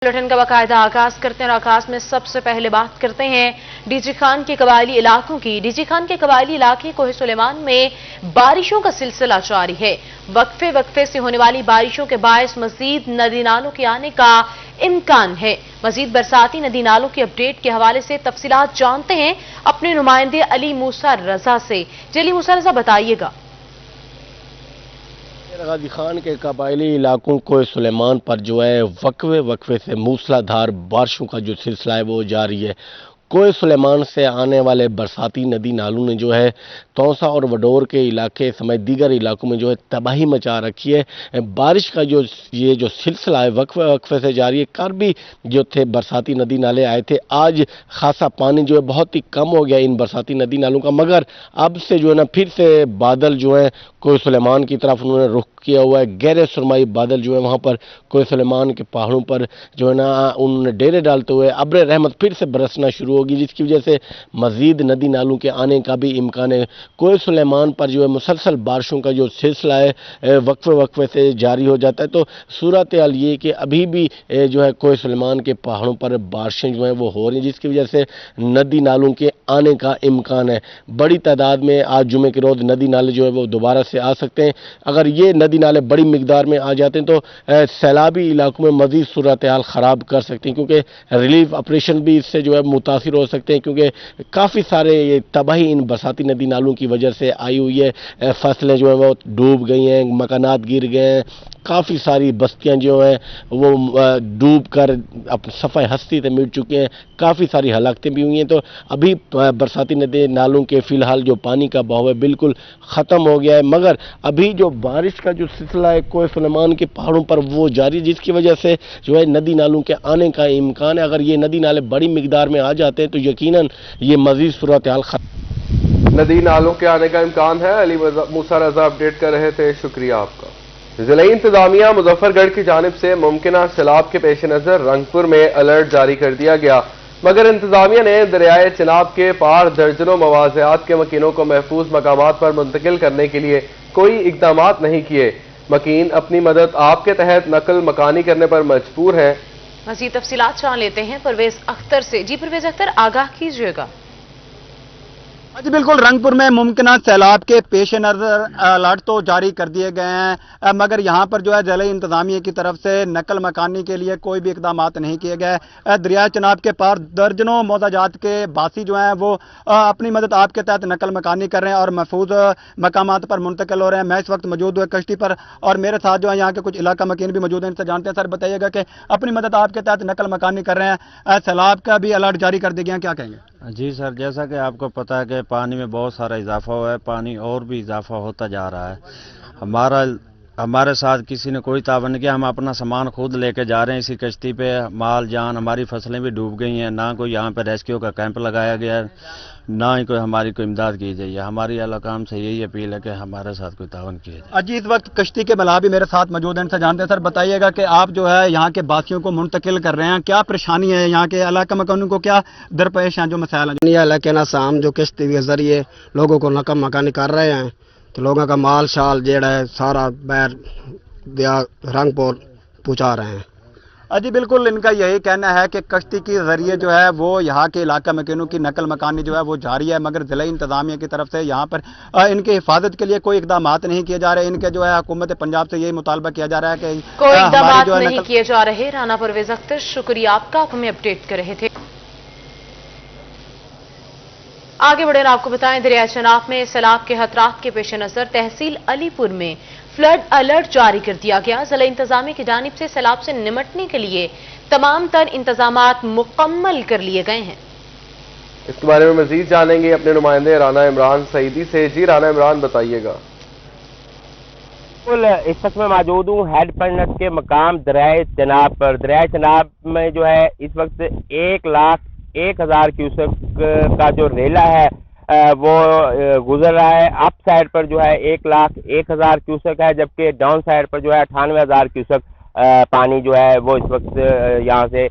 Bulletin का बाकायदा आगाज करते हैं और आगाज में सबसे पहले बात करते हैं डीजी खान के कबायली इलाकों की। डीजी खान के कबायली इलाके कोहे सुलेमान में बारिशों का सिलसिला जारी है। वक्फे वक्फे से होने वाली बारिशों के बायस मजीद नदी नालों के आने का इम्कान है। मजीद बरसाती नदी नालों की अपडेट के हवाले से तफसीलात जानते हैं अपने नुमाइंदे अली मूसा रजा से। अली मूसा रजा, बताइएगा। गाजी खान के कबायली इलाकों को सुलेमान पर जो है वक्फे वक्फे से मूसलाधार बारिशों का जो सिलसिला है वो जारी है। कोहे सुलेमान से आने वाले बरसाती नदी नालों ने जो है तौसा और वडोर के इलाके समेत दीगर इलाकों में जो है तबाही मचा रखी है। बारिश का ये जो सिलसिला है वक्फे वक्फे से जारी है। कल भी जो थे बरसाती नदी नाले आए थे, आज खासा पानी जो है बहुत ही कम हो गया इन बरसाती नदी नालों का, मगर अब से जो है ना फिर से बादल जो है कोहे सुलेमान की तरफ उन्होंने रुख किया हुआ है। गहरे सुरमाई बादल जो है वहाँ पर कोहे सुलेमान के पहाड़ों पर जो है ना उन्होंने डेरे डालते हुए अब्र रहमत फिर से बरसना शुरू होगी, जिसकी वजह से मजीद नदी नालों के आने का भी इम्कान है। कोहे सुलेमान पर जो है मुसलसल बारिशों का जो सिलसिला है वक्फे वक्फे से जारी हो जाता है। तो सूरत हाल ये कि अभी भी जो है कोहे सुलेमान के पहाड़ों पर बारिशें जो हैं वो हो रही हैं, जिसकी वजह से नदी नालों के आने का इम्कान है। बड़ी तादाद में आज जुमे के रोज़ नदी नाले जो है वो दोबारा से आ सकते हैं। अगर ये नदी नाले बड़ी मिकदार में आ जाते हैं तो सैलाबी इलाकों में मजीद सूरत हाल ख़राब कर सकते हैं, क्योंकि रिलीफ ऑपरेशन भी इससे जो है मुतासिर हो सकते हैं, क्योंकि काफ़ी सारे ये तबाही इन बरसाती नदी नालों की वजह से आई हुई है। फसलें जो है वो डूब गई हैं, मकानात गिर गए हैं, काफ़ी सारी बस्तियां जो हैं वो डूब कर सफ़ाई हस्ती से मिट चुकी हैं, काफ़ी सारी हलाकतें भी हुई हैं। तो अभी बरसाती नदी नालों के फ़िलहाल जो पानी का बहाव है बिल्कुल ख़त्म हो गया है, मगर अभी जो बारिश का जो सिलसिला है कोहे सुलेमान के पहाड़ों पर वो जारी है, जिसकी वजह से जो है नदी नालों के आने का इम्कान है। अगर ये नदी नाले बड़ी मिकदार में आ जाते हैं तो यकीनन ये मज़ीद सूरत हाल नदी नालों के आने का इम्कान है। अली मूसा रजा अपडेट कर रहे थे, शुक्रिया आपका। ज़िला इंतजामिया मुजफ्फरगढ़ की जानिब से मुमकिना सैलाब के पेश नज़र रंगपुर में अलर्ट जारी कर दिया गया, मगर इंतजामिया ने दरियाए चिनाब के पार दर्जनों मवाज़ियात के मकीनों को महफूज मकामात पर मुंतकिल करने के लिए कोई इकदाम नहीं किए। मकीन अपनी मदद आपके तहत नकल मकानी करने पर मजबूर हैं। मज़ीद तफसीलात जान लेते हैं परवेज अख्तर से। जी परवेज अख्तर, आगाह कीजिएगा। जी बिल्कुल, रंगपुर में मुमकिना सैलाब के पेश नज़र अलर्ट तो जारी कर दिए गए हैं, मगर यहाँ पर जो है ज़िला इंतजामिया की तरफ से नकल मकानी के लिए कोई भी इकदाम नहीं किए गए। दरिया चिनाब के पार दर्जनों मौजाजात के बासी जो हैं वो अपनी मदद आपके तहत नकल मकानी कर रहे हैं और महफूज मकामात पर मुंतकिल हो रहे हैं। मैं इस वक्त मौजूद हुए कश्ती पर और मेरे साथ जो है यहाँ के कुछ इलाका मकीन भी मौजूद हैं, इनसे जानते हैं। सर बताइएगा कि अपनी मदद आपके तहत नकल मकानी कर रहे हैं, सैलाब का भी अलर्ट जारी कर दिया गया, क्या कहेंगे? जी सर, जैसा कि आपको पता है कि पानी में बहुत सारा इजाफा हुआ है, पानी और भी इजाफा होता जा रहा है। हमारे साथ किसी ने कोई तावन नहीं किया, हम अपना सामान खुद लेके जा रहे हैं इसी कश्ती पे। माल जान हमारी फसलें भी डूब गई हैं, ना कोई यहाँ पे रेस्क्यू का कैंप लगाया गया है, ना ही कोई हमारी कोई इमदाद की जाए। हमारी अलाकाम से यही अपील है कि हमारे साथ कोई तावन किया जाए। अजी इस वक्त कश्ती के मलाह भी मेरे साथ मौजूद हैं, इनसे जानते हैं। सर बताइएगा कि आप जो है यहाँ के बासियों को मुंतकिल कर रहे हैं, क्या परेशानी है यहाँ के इलाका मकानों को, क्या दरपेश हैं जो मसाइल हैं? इलाके ना शाम जो किश्ती के जरिए लोगों को नकल मकानी कर रहे हैं, तो लोगों का माल शाल जेड़ा है सारा बैर रंगपुर पहुँचा रहे हैं। अजी बिल्कुल, इनका यही कहना है कि कश्ती के जरिए जो है वो यहाँ के इलाका मकीनों की नकल मकानी जो है वो जारी है, मगर जिला इंतजामिया की तरफ से यहाँ पर इनकी हिफाजत के लिए कोई इकदाम नहीं किए जा रहे। इनके जो है हुकूमत पंजाब से यही मुतालबा किया जा रहा है कि कोई इकदाम नहीं किए जा रहे। राना परवेज अख्तर, शुक्रिया आपका, आप हमें अपडेट कर रहे थे। आगे बढ़े आपको बताएं, दरिया चिनाब में सैलाब के खतरात के पेश नजर तहसील अलीपुर में फ्लड अलर्ट जारी कर दिया गया। जिला इंतजामिया की जानिब से सैलाब से निमटने के लिए तमाम तर इंतजामात मुकम्मल कर लिए गए हैं। इसके बारे में मजीद जानेंगे अपने नुमाइंदे राना इमरान सईदी से। जी राना इमरान, बताइएगा। इस वक्त मैं मौजूद हूँ हेड पंडित के मकाम दरिया चिनाब पर। दरिया चिनाब में जो है इस वक्त 1,01,000 क्यूसेक का जो रेला है वो गुजर रहा है। अप साइड पर जो है 1,01,000 क्यूसेक है, जबकि डाउन साइड पर जो है 98,000 क्यूसेक पानी जो है वो इस वक्त यहाँ से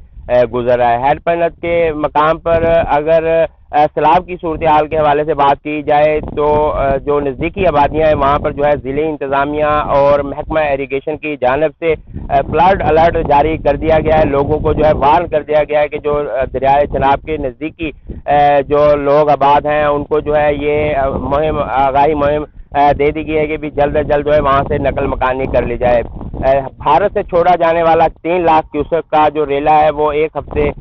गुजर रहा है। हेड पंडित के मकाम पर अगर सैलाब की सूरत हाल के हवाले से बात की जाए तो जो नज़दीकी आबादियाँ हैं वहाँ पर जो है ज़िले इंतज़ामिया और महकमा इरीगेशन की जानिब से फ्लड अलर्ट जारी कर दिया गया है। लोगों को जो है वार्न कर दिया गया है कि जो दरियाए चनाब के नज़दीकी जो लोग आबाद हैं उनको जो है ये आगाही मुहिम दे दी गई है कि भी जल्द से जल्द जो है वहाँ से नकल मकानी कर ली जाए। भारत से छोड़ा जाने वाला 3 लाख क्यूसेक का जो रेला है वो एक हफ्ते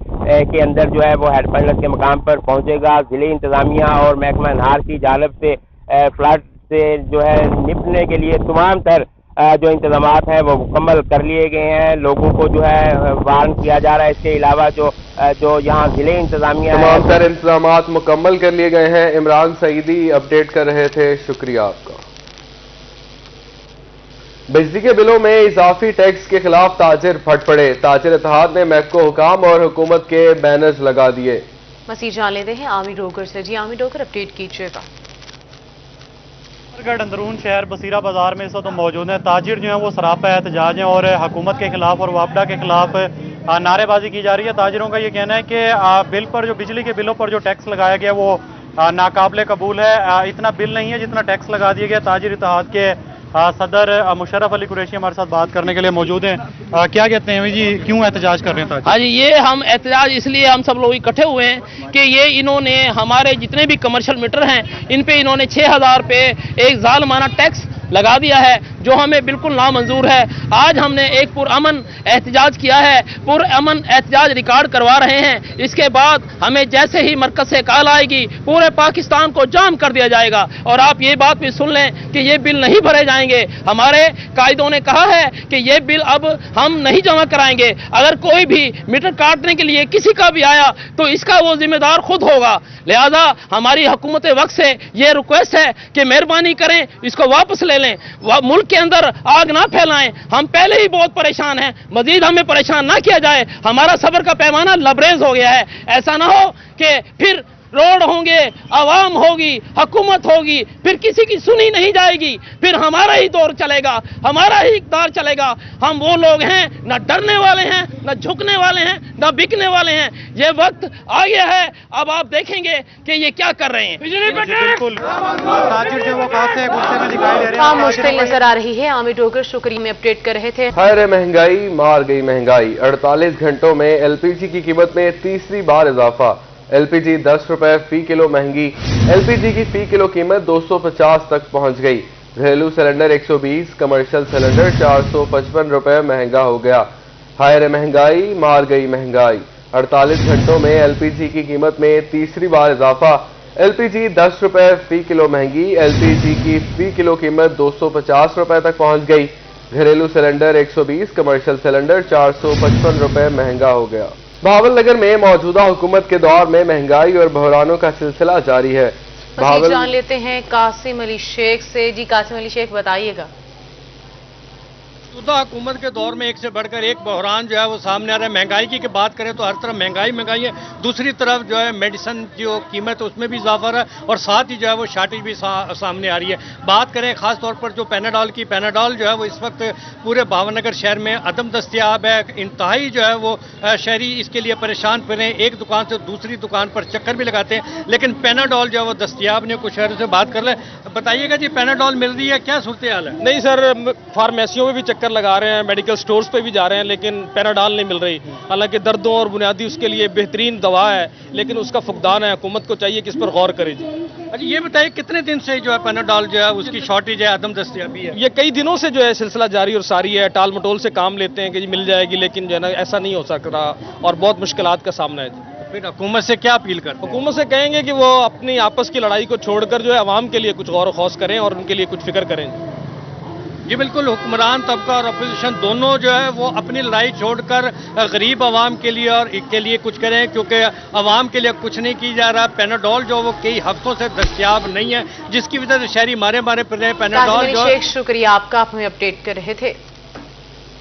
के अंदर जो है वो हेड पायलट के मकाम पर पहुँचेगा। ज़िले इंतज़ामिया और महकमा अनहार की जानिब से फ्लड से जो है निपटने के लिए तमाम तर जो इंतजामात हैं वो मुकम्मल कर लिए गए हैं। लोगों को जो है वार्न किया जा रहा है। इसके अलावा जो यहाँ ज़िले इंतजामिया तमाम तर इंतजामात मुकम्मल कर लिए गए हैं। इमरान सईदी अपडेट कर रहे थे, शुक्रिया आपका। बिजली के बिलों में इजाफी टैक्स के खिलाफ ताजिर फट पड़े। ताजिर इत्तेहाद ने महकमा हुकाम और हुकूमत के बैनर्स लगा दिए। मसीह जान लेते हैं आमिर डोगर से। जी आमिर डोगर, अपडेट कीजिएगा। अंदरून शहर बसीरा बाजार में इस वक्त मौजूद हैं। ताजिर जो है वो सरापा एहतजाज हैं और हुकूमत के खिलाफ और वापडा के खिलाफ नारेबाजी की जा रही है। ताजिरों का ये कहना है कि बिल पर जो बिजली के बिलों पर जो टैक्स लगाया गया वो नाकाबिले कबूल है। इतना बिल नहीं है जितना टैक्स लगा दिया गया। ताजिर इत्तेहाद के सदर मुशर्रफ अली कुरैशी हमारे साथ बात करने के लिए मौजूद हैं। क्या कहते हैं जी, क्यों एहतजाज कर रहे हैं? हाँ जी, ये हम एहतजाज इसलिए हम सब लोग इकट्ठे हुए हैं कि ये इन्होंने हमारे जितने भी कमर्शियल मीटर हैं इन पे इन्होंने 6000 रुपये एक जालमाना टैक्स लगा दिया है जो हमें बिल्कुल नामंजूर है। आज हमने एक पुरअमन एहतजाज किया है, पुरअमन एहतजाज रिकॉर्ड करवा रहे हैं। इसके बाद हमें जैसे ही मरकज से कॉल आएगी पूरे पाकिस्तान को जाम कर दिया जाएगा। और आप ये बात भी सुन लें कि ये बिल नहीं भरे जाएंगे। हमारे कायदों ने कहा है कि ये बिल अब हम नहीं जमा कराएंगे। अगर कोई भी मीटर काटने के लिए किसी का भी आया तो इसका वो जिम्मेदार खुद होगा। लिहाजा हमारी हुकूमत वक्त से ये रिक्वेस्ट है कि मेहरबानी करें, इसको वापस ले लें। मुल्क के अंदर आग ना फैलाएं। हम पहले ही बहुत परेशान हैं, मजीद हमें परेशान ना किया जाए। हमारा सब्र का पैमाना लबरेज हो गया है। ऐसा ना हो कि फिर रोड होंगे, आवाम होगी, हुकूमत होगी, फिर किसी की सुनी नहीं जाएगी, फिर हमारा ही दौर चलेगा, हमारा ही इक़्तिदार चलेगा। हम वो लोग हैं न डरने वाले हैं, न झुकने वाले हैं, न बिकने वाले हैं। ये वक्त आ गया है, अब आप देखेंगे कि ये क्या कर रहे हैं। बिल्कुल ताजिर जो वो गुस्से में दिखाई दे रहे हैं। काम मुश्किल नजर आ रही है। आमिर डोगर शुक्रिया में अपडेट कर रहे थे। खैर महंगाई मार गई महंगाई। 48 घंटों में एलपीजी की कीमत में तीसरी बार इजाफा। एलपीजी 10 रुपए फी किलो महंगी। एलपीजी की फी किलो कीमत 250 तक पहुंच गई। घरेलू सिलेंडर 120, कमर्शियल सिलेंडर 455 रुपए महंगा हो गया। हायर महंगाई मार गई महंगाई। 48 घंटों में एलपीजी की कीमत में तीसरी बार इजाफा। एलपीजी 10 रुपए फी किलो महंगी। एलपीजी की फी किलो कीमत 250 रुपए तक पहुंच गई। घरेलू सिलेंडर 120, कमर्शियल सिलेंडर 455 रुपए महंगा हो गया। बहावलनगर में मौजूदा हुकूमत के दौर में महंगाई और बहरानों का सिलसिला जारी है। जान लेते हैं कासिम अली शेख से। जी कासिम अली शेख, बताइएगा। मौजूदा हुकूमत के दौर में एक से बढ़कर एक बहरान जो है वो सामने आ रहा है। महंगाई की बात करें तो हर तरफ महंगाई है। दूसरी तरफ जो है मेडिसिन जो कीमत है उसमें भी इजाफा है और साथ ही जो है वो शार्टेज भी सामने आ रही है। बात करें खास तौर पर जो पैनाडॉल की, पैनाडॉल जो है वो इस वक्त पूरे बहावलनगर शहर में अदम दस्तियाब है। इंतहाई जो है वो शहरी इसके लिए परेशान फिर हैं। एक दुकान से दूसरी दुकान पर चक्कर भी लगाते हैं लेकिन पैनाडॉल जो है वो दस्तियाब नहीं। कुछ शहरों से बात कर ले, बताइएगा जी पैनाडॉल मिल रही है, क्या सूरत हाल है? नहीं सर, फार्मेसियों में भी चक्कर लगा रहे हैं, मेडिकल स्टोर्स पे भी जा रहे हैं लेकिन पैनाडॉल नहीं मिल रही। हालांकि दर्दों और बुनियादी उसके लिए बेहतरीन दवा है लेकिन उसका फुकदान है। हुकूमत को चाहिए कि इस पर गौर करे जी। अच्छा ये बताइए कितने दिन से जो है पैनाडॉल जो है उसकी शॉर्टेज है, अदम दस्तयाबी है? ये कई दिनों से जो है सिलसिला जारी और सारी है। टाल मटोल से काम लेते हैं कि जी मिल जाएगी लेकिन जो है ना ऐसा नहीं हो सकता और बहुत मुश्किलात का सामना है जी। फिर हुकूमत से क्या अपील करते हैं? हुकूमत से कहेंगे कि वो अपनी आपस की लड़ाई को छोड़कर जो है अवाम के लिए कुछ गौर खौस करें और उनके लिए कुछ फिक्र करें। जी बिल्कुल, हुक्मरान तबका और अपोजिशन दोनों जो है वो अपनी लड़ाई छोड़कर गरीब आवाम के लिए और के लिए कुछ करें क्योंकि आवाम के लिए कुछ नहीं की जा रहा। पैनाडोल जो वो कई हफ्तों से दस्तयाब नहीं है जिसकी वजह से शहरी मारे फिर रहे। पैनाडोल जो शुक्रिया आपका, आप हमें अपडेट कर रहे थे।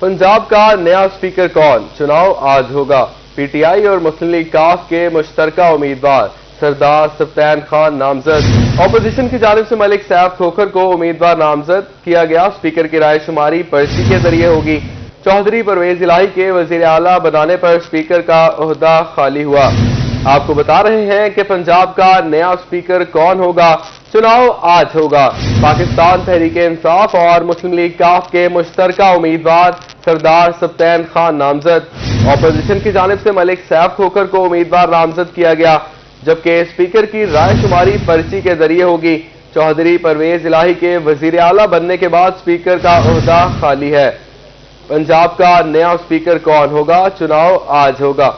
पंजाब का नया स्पीकर कौन? चुनाव आज होगा। पीटीआई और मुस्लिम लीग काफ के मुश्तरका उम्मीदवार सरदार सफ्तान खान नामजद। ऑपोजिशन की जानिब से मलिक सैफ खोखर को उम्मीदवार नामजद किया गया। स्पीकर की राय शुमारी पर्ची के जरिए होगी। चौधरी परवेज इलाही के वजीर आला बनाने पर स्पीकर का ओहदा खाली हुआ। आपको बता रहे हैं कि पंजाब का नया स्पीकर कौन होगा। चुनाव आज होगा। पाकिस्तान तहरीक इंसाफ और मुस्लिम लीग काफ के मुश्तरका उम्मीदवार सरदार सब्तैन खान नामजद। अपोजिशन की जानिब से मलिक सैफ खोखर को उम्मीदवार नामजद किया गया, जबकि स्पीकर की राय शुमारी पर्ची के जरिए होगी। चौधरी परवेज इलाही के वजीर आला बनने के बाद स्पीकर का ओहदा खाली है। पंजाब का नया स्पीकर कौन होगा? चुनाव आज होगा।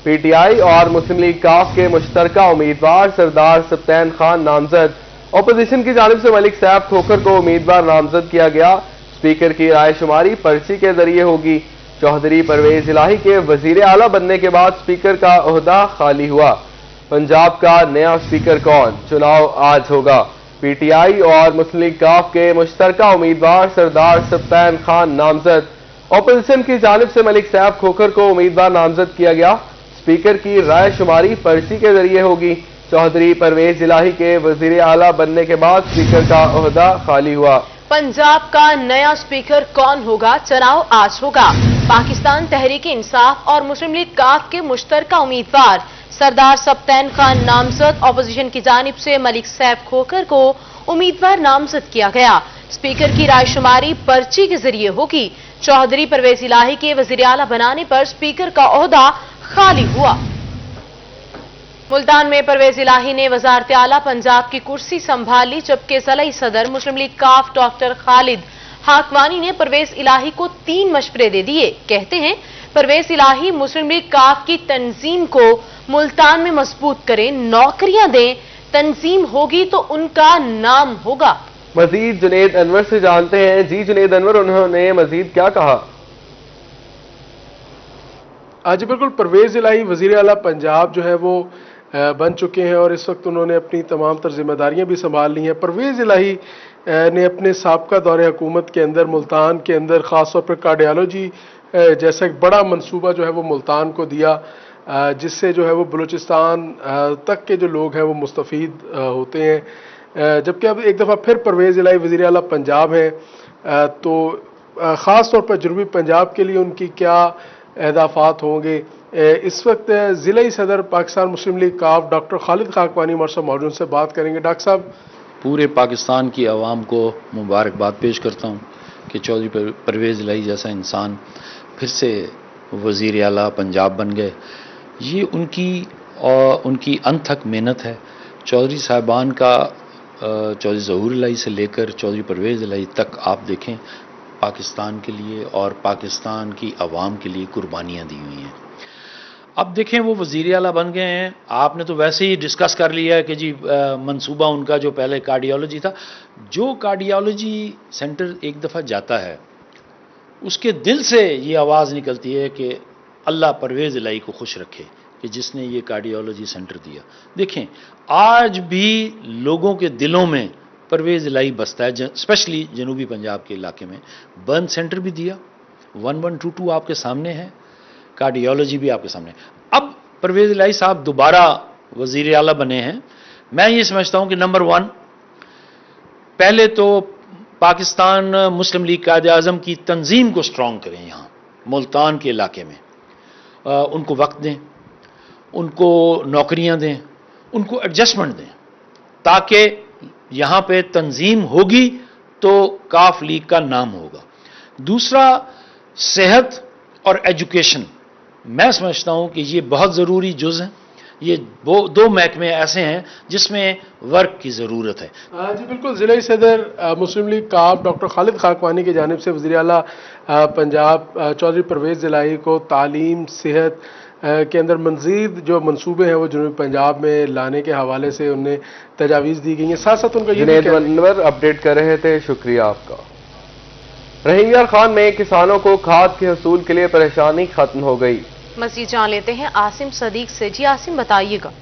पीटीआई और मुस्लिम लीग काफ के मुश्तरका उम्मीदवार सरदार सब्तैन खान नामजद। अपोजिशन की जानिब से मलिक सैफ खोखर को उम्मीदवार नामजद किया गया। स्पीकर की राय शुमारी पर्ची के जरिए होगी। चौधरी परवेज इलाही के वजीर आला बनने के बाद स्पीकर का ओहदा खाली हुआ। पंजाब का नया स्पीकर कौन? चुनाव आज होगा। पीटीआई और मुस्लिम लीग काफ के मुश्तरका उम्मीदवार सरदार सब्तैन खान नामजद। अपोजिशन की जानिब से मलिक सैफ खोखर को उम्मीदवार नामजद किया गया। स्पीकर की राय शुमारी पर्ची के जरिए होगी। चौधरी परवेज इलाही के वजीर आला बनने के बाद स्पीकर का ओहदा खाली हुआ। पंजाब का नया स्पीकर कौन होगा? चुनाव आज होगा। पाकिस्तान तहरीक इंसाफ और मुस्लिम लीग काफ के मुश्तरका उम्मीदवार सरदार सब्तैन खान नामजद। अपोजिशन की जानिब से मलिक सैफ खोखर को उम्मीदवार नामजद किया गया। स्पीकर की राय शुमारी पर्ची के जरिए होगी। चौधरी परवेज इलाही के वजीर आला बनाने पर स्पीकर का ओहदा खाली हुआ। मुल्तान में परवेज इलाही ने वजारत आला पंजाब की कुर्सी संभाली, जबकि ज़िला सदर मुस्लिम लीग काफ डॉक्टर खालिद हाकवानी ने परवेज इलाही को 3 मशवरे दे दिए। कहते हैं परवेज इलाही मुस्लिम लीग काफ की तंजीम को मुल्तान में मजबूत करें, नौकरियां दें, तंजीम होगी तो उनका नाम होगा। मजीद जुनेद अनवर से जानते हैं। जी जुनेद अनवर, उन्होंने मजीद क्या कहा? जी बिल्कुल, परवेज इलाही वजीर आला पंजाब जो है वो बन चुके हैं और इस वक्त उन्होंने अपनी तमाम तर जिम्मेदारियां भी संभाल ली हैं। परवेज इलाही ने अपने साबका दौरे हुकूमत के अंदर मुल्तान के अंदर ख़ासतौर पर कार्डियोलॉजी जैसा एक बड़ा मंसूबा जो है वो मुल्तान को दिया, जिससे जो है वो बलूचिस्तान तक के जो लोग हैं वो मुस्तफ़ीद होते हैं। जबकि अब एक दफ़ा फिर परवेज इलाही वज़ीर आला पंजाब हैं, तो ख़ास तौर पर जनूबी पंजाब के लिए उनकी क्या अहदाफात होंगे। इस वक्त ज़िला सदर पाकिस्तान मुस्लिम लीग काफ डॉक्टर खालिद हाकवानी हमारे साथ मौजूद से बात करेंगे। डॉक्टर साहब, पूरे पाकिस्तान की आवाम को मुबारकबाद पेश करता हूँ कि चौधरी परवेज़ इलाही जैसा इंसान फिर से वज़ीर आला पंजाब बन गए। ये उनकी अनथक मेहनत है। चौधरी साहबान का चौधरी ज़हूर इलाही से लेकर चौधरी परवेज़ इलाही तक आप देखें, पाकिस्तान के लिए और पाकिस्तान की आवाम के लिए कुर्बानियाँ दी हुई हैं। अब देखें वो वज़ीर आला बन गए हैं। आपने तो वैसे ही डिस्कस कर लिया है कि जी मंसूबा उनका जो पहले कार्डियोलॉजी था, जो कार्डियोलॉजी सेंटर एक दफ़ा जाता है उसके दिल से ये आवाज़ निकलती है कि अल्लाह परवेज़ इलाही को खुश रखे कि जिसने ये कार्डियोलॉजी सेंटर दिया। देखें आज भी लोगों के दिलों में परवेज़ इलाही बसता है, स्पेशली जनूबी पंजाब के इलाके में। बर्न सेंटर भी दिया, 1122 आपके सामने है, कार्डियोलॉजी भी आपके सामने। अब परवेज़ इलाही साहब दोबारा वज़ीर आला बने हैं। मैं ये समझता हूँ कि नंबर 1, पहले तो पाकिस्तान मुस्लिम लीग कायद-ए-आज़म की तंजीम को स्ट्रॉन्ग करें। यहाँ मुल्तान के इलाके में उनको वक्त दें, उनको नौकरियाँ दें, उनको एडजस्टमेंट दें, ताकि यहाँ पे तंजीम होगी तो काफ लीग का नाम होगा। दूसरा, सेहत और एजुकेशन, मैं समझता हूँ कि ये बहुत ज़रूरी जुज़ हैं। ये 2 महकमे ऐसे हैं जिसमें वर्क की ज़रूरत है। जी बिल्कुल, ज़िला सदर मुस्लिम लीग काफ डॉक्टर खालिद हाकवानी की जानिब से वज़ीर आला पंजाब चौधरी परवेज़ इलाही को तालीम, सेहत के अंदर मज़ीद जो मंसूबे हैं वो जनूबी पंजाब में लाने के हवाले से उन्हें तजावीज़ दी गई हैं। साथ साथ उनका जुनैद अनवर अपडेट कर रहे थे, शुक्रिया आपका। रहीम यार खान में किसानों को खाद के हसूल के लिए परेशानी खत्म हो गई। मज़ीद जान लेते हैं आसिम सदीक से। जी आसिम, बताइएगा।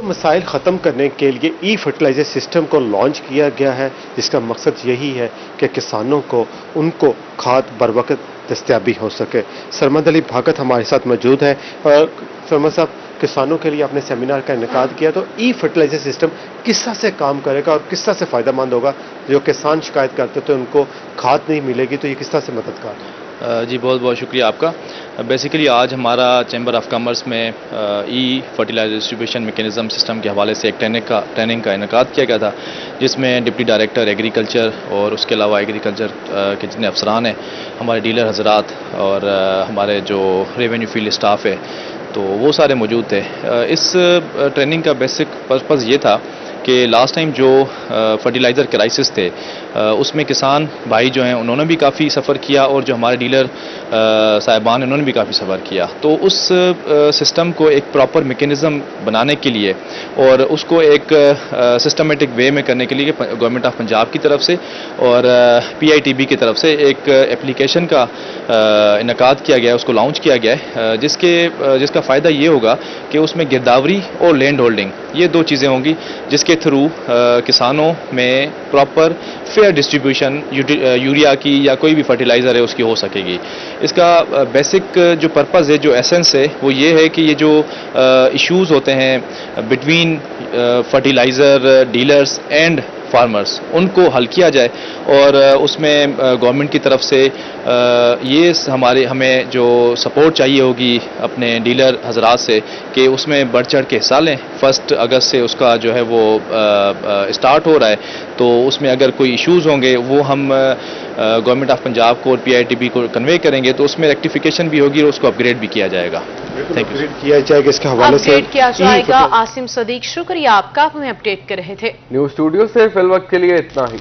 मसाइल ख़त्म करने के लिए ई फर्टिलाइजर सिस्टम को लॉन्च किया गया है, जिसका मकसद यही है कि किसानों को उनको खाद बर वक्त दस्तयाबी हो सके। सरमद अली भागत हमारे साथ मौजूद है। सरमद साहब, किसानों के लिए आपने सेमिनार का इनेकाद किया, तो ई फर्टिलाइजर सिस्टम किस तरह से काम करेगा और किस तरह से फ़ायदा मंद होगा? जो किसान शिकायत करते तो उनको खाद नहीं मिलेगी, तो ये किस तरह से मददगार? जी बहुत बहुत शुक्रिया आपका। बेसिकली आज हमारा चैम्बर ऑफ कॉमर्स में ई फर्टिलाइजर डिस्ट्रीब्यूशन मैकेनिज्म सिस्टम के हवाले से एक ट्रेनिंग का इनेकाद किया गया था, जिसमें डिप्टी डायरेक्टर एग्रीकल्चर और उसके अलावा एग्रीकल्चर के जितने अफसरान हैं, हमारे डीलर हजरात और हमारे जो रेवेन्यू फील्ड स्टाफ है, तो वो सारे मौजूद थे। इस ट्रेनिंग का बेसिक पर्पज़ ये था कि लास्ट टाइम जो फर्टिलाइज़र क्राइसिस थे उसमें किसान भाई जो हैं उन्होंने भी काफ़ी सफ़र किया और जो हमारे डीलर साहिबान उन्होंने भी काफ़ी सफ़र किया। तो उस सिस्टम को एक प्रॉपर मैकेनिज़्म बनाने के लिए और उसको एक सिस्टमेटिक वे में करने के लिए गवर्नमेंट ऑफ पंजाब की तरफ से और PITB की तरफ से एक एप्लीकेशन का इनेकाद किया गया है, उसको लॉन्च किया गया है, जिसका फ़ायदा ये होगा कि उसमें गिरदावरी और लैंड होल्डिंग ये दो चीज़ें होंगी, जिसके थ्रू किसानों में प्रॉपर फेयर डिस्ट्रीब्यूशन यूरिया की या कोई भी फर्टिलाइज़र है उसकी हो सकेगी। इसका बेसिक जो पर्पज़ है, जो एसेंस है, वो ये है कि ये जो इश्यूज़ होते हैं between fertiliser dealers and farmers, उनको हल किया जाए और उसमें गवर्नमेंट की तरफ से ये हमें जो सपोर्ट चाहिए होगी अपने डीलर हजरात से कि उसमें बढ़ चढ़ के हिस्सा लें। 1 अगस्त से उसका जो है वो स्टार्ट हो रहा है, तो उसमें अगर कोई इश्यूज़ होंगे वो हम गवर्नमेंट ऑफ पंजाब को और PITB को कन्वे करेंगे, तो उसमें रेक्टिफिकेशन भी होगी और उसको अपग्रेड भी किया जाएगा। Thank you. किया जाएगा इसके हवाले से अपडेट किया जाएगा। आसिम सदीक शुक्रिया आपका, आप हमें अपडेट कर रहे थे। न्यूज़ स्टूडियो से फिल वक्त के लिए इतना ही।